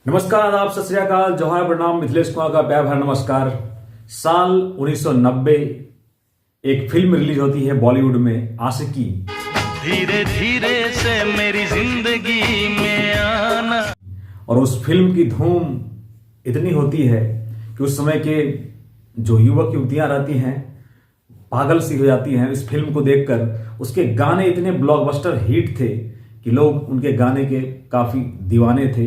नमस्कार, आदाब, सत श्री अकाल, जोहार, प्रणाम। मिथिलेश कुमार का प्यार भरा नमस्कार। साल 1990 एक फिल्म रिलीज होती है बॉलीवुड में, आशिकी। धीरे धीरे से मेरी जिंदगी में आना। और उस फिल्म की धूम इतनी होती है कि उस समय के जो युवक युवतियां रहती हैं पागल सी हो जाती हैं इस फिल्म को देखकर। उसके गाने इतने ब्लॉकबस्टर हिट थे कि लोग उनके गाने के काफी दीवाने थे।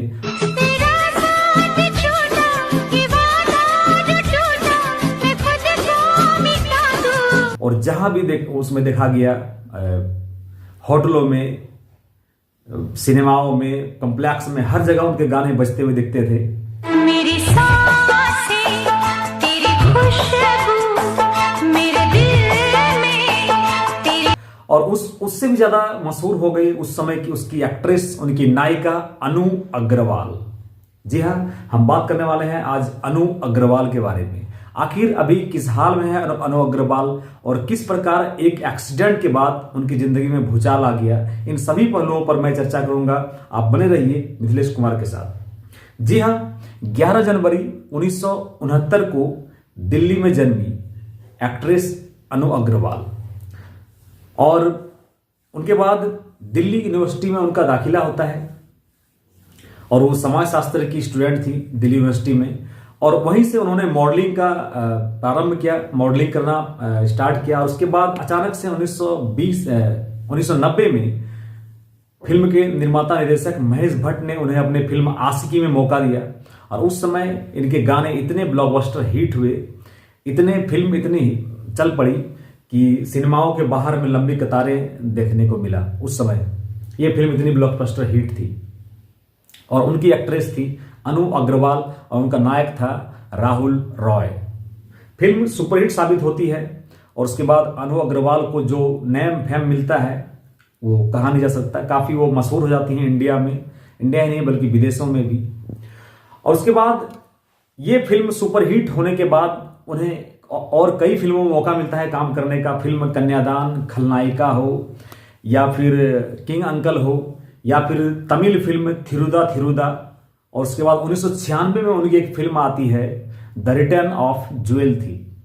और जहां भी उसमें देखा गया, होटलों में, सिनेमाओं में, कॉम्प्लेक्स में, हर जगह उनके गाने बजते हुए दिखते थे। मेरी सांसें तेरी खुशबू मेरे दिल में तेरी। और उससे भी ज्यादा मशहूर हो गई उस समय की उसकी एक्ट्रेस, उनकी नायिका अनु अग्रवाल। जी हाँ, हम बात करने वाले हैं आज अनु अग्रवाल के बारे में। आखिर अभी किस हाल में है अनु अग्रवाल और किस प्रकार एक एक्सीडेंट के बाद उनकी जिंदगी में भूचाल आ गया, इन सभी पहलुओं पर मैं चर्चा करूंगा। आप बने रहिए मिथिलेश कुमार के साथ। जी हाँ, 11 जनवरी 1969 को दिल्ली में जन्मी एक्ट्रेस अनु अग्रवाल और उनके बाद दिल्ली यूनिवर्सिटी में उनका दाखिला होता है और वो समाज शास्त्र की स्टूडेंट थी दिल्ली यूनिवर्सिटी में। और वहीं से उन्होंने मॉडलिंग का प्रारंभ किया, मॉडलिंग करना स्टार्ट किया। और उसके बाद अचानक से 1990 में फिल्म के निर्माता निर्देशक महेश भट्ट ने उन्हें अपने फिल्म आशिकी में मौका दिया। और उस समय इनके गाने इतने ब्लॉकबस्टर हिट हुए, फिल्म इतनी चल पड़ी कि सिनेमाओं के बाहर में लंबी कतारें देखने को मिला। उस समय ये फिल्म इतनी ब्लॉकबस्टर हिट थी और उनकी एक्ट्रेस थी अनु अग्रवाल और उनका नायक था राहुल रॉय। फिल्म सुपरहिट साबित होती है और उसके बाद अनु अग्रवाल को जो नेम फेम मिलता है वो कहा नहीं जा सकता। काफ़ी वो मशहूर हो जाती हैं इंडिया में, इंडिया ही नहीं बल्कि विदेशों में भी। और उसके बाद ये फिल्म सुपरहिट होने के बाद उन्हें और कई फिल्मों में मौका मिलता है काम करने का। फिल्म कन्यादान, खलनायिका हो या फिर किंग अंकल हो या फिर तमिल फिल्म थिरुदा थिरुदा। और उसके बाद 1996 में उनकी एक फिल्म आती है द रिटर्न ऑफ ज्वेल थी।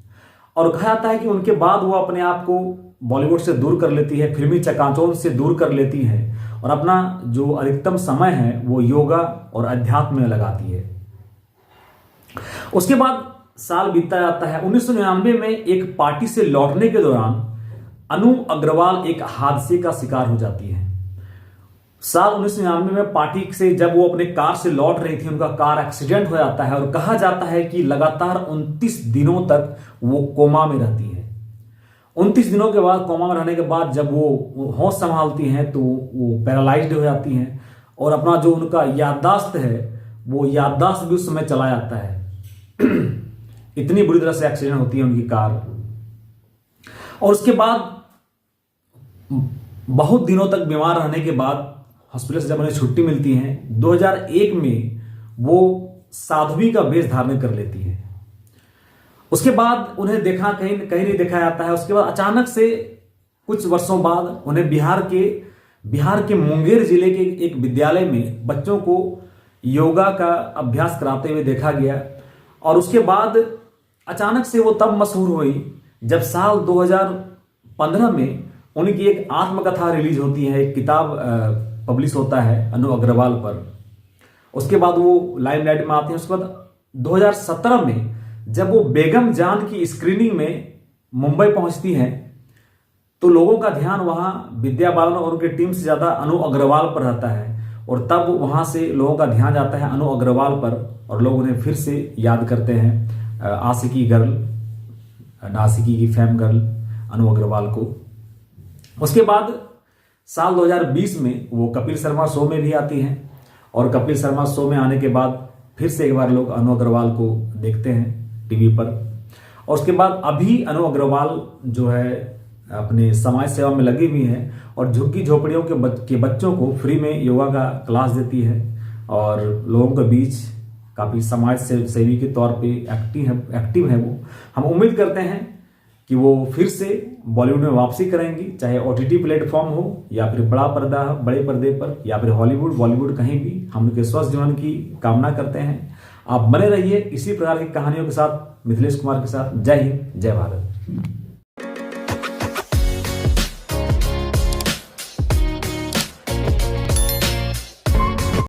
और कहा जाता है कि उनके बाद वो अपने आप को बॉलीवुड से दूर कर लेती है, फिल्मी चकाचौंध से दूर कर लेती है और अपना जो अधिकतम समय है वो योगा और अध्यात्म में लगाती है। उसके बाद साल बीतता जाता है। 1999 में एक पार्टी से लौटने के दौरान अनु अग्रवाल एक हादसे का शिकार हो जाती है। साल 1999 में पार्टी से जब वो अपने कार से लौट रही थी, उनका कार एक्सीडेंट हो जाता है और कहा जाता है कि लगातार 29 दिनों तक वो कोमा में रहती है। 29 दिनों के बाद कोमा में रहने के बाद जब वो होश संभालती हैं तो वो पैरालाइज्ड हो जाती हैं और अपना जो उनका याददाश्त है वो याददाश्त भी उस समय चला जाता है। इतनी बुरी तरह से एक्सीडेंट होती है उनकी कार। और उसके बाद बहुत दिनों तक बीमार रहने के बाद हॉस्पिटल से जब उन्हें छुट्टी मिलती है 2001 में वो साध्वी का वेश धारण कर लेती है। उसके बाद उन्हें देखा कहीं नहीं देखा जाता है। उसके बाद अचानक से कुछ वर्षों बाद उन्हें बिहार के मुंगेर जिले के एक विद्यालय में बच्चों को योगा का अभ्यास कराते हुए देखा गया। और उसके बाद अचानक से वो तब मशहूर हुई जब साल 2015 में उनकी एक आत्मकथा रिलीज होती है, एक किताब पब्लिश होता है अनु अग्रवाल पर। उसके बाद वो लाइमलाइट में आते हैं। उसके बाद 2017 में जब वो बेगम जान की स्क्रीनिंग में मुंबई पहुंचती हैं तो लोगों का ध्यान वहां विद्या बालन और उनकी टीम से ज्यादा अनु अग्रवाल पर रहता है। और तब वहां से लोगों का ध्यान जाता है अनु अग्रवाल पर और लोग उन्हें फिर से याद करते हैं, आशिकी गर्ल, आशिकी की फेम गर्ल अनु अग्रवाल को। उसके बाद साल 2020 में वो कपिल शर्मा शो में भी आती हैं और कपिल शर्मा शो में आने के बाद फिर से एक बार लोग अनु अग्रवाल को देखते हैं टीवी पर। और उसके बाद अभी अनु अग्रवाल जो है अपने समाज सेवा में लगी हुई हैं और झुग्गी झोपड़ियों के बच्चों को फ्री में योगा का क्लास देती है और लोगों के बीच काफ़ी समाज सेवी के तौर पे एक्टिव है वो। हम उम्मीद करते हैं कि वो फिर से बॉलीवुड में वापसी करेंगी, चाहे OTT प्लेटफॉर्म हो या फिर बड़ा पर्दा हो, बड़े पर्दे पर, या फिर हॉलीवुड बॉलीवुड, कहीं भी। हम उनके स्वस्थ जीवन की कामना करते हैं। आप बने रहिए इसी प्रकार की कहानियों के साथ, मिथिलेश कुमार के साथ। जय हिंद, जय भारत।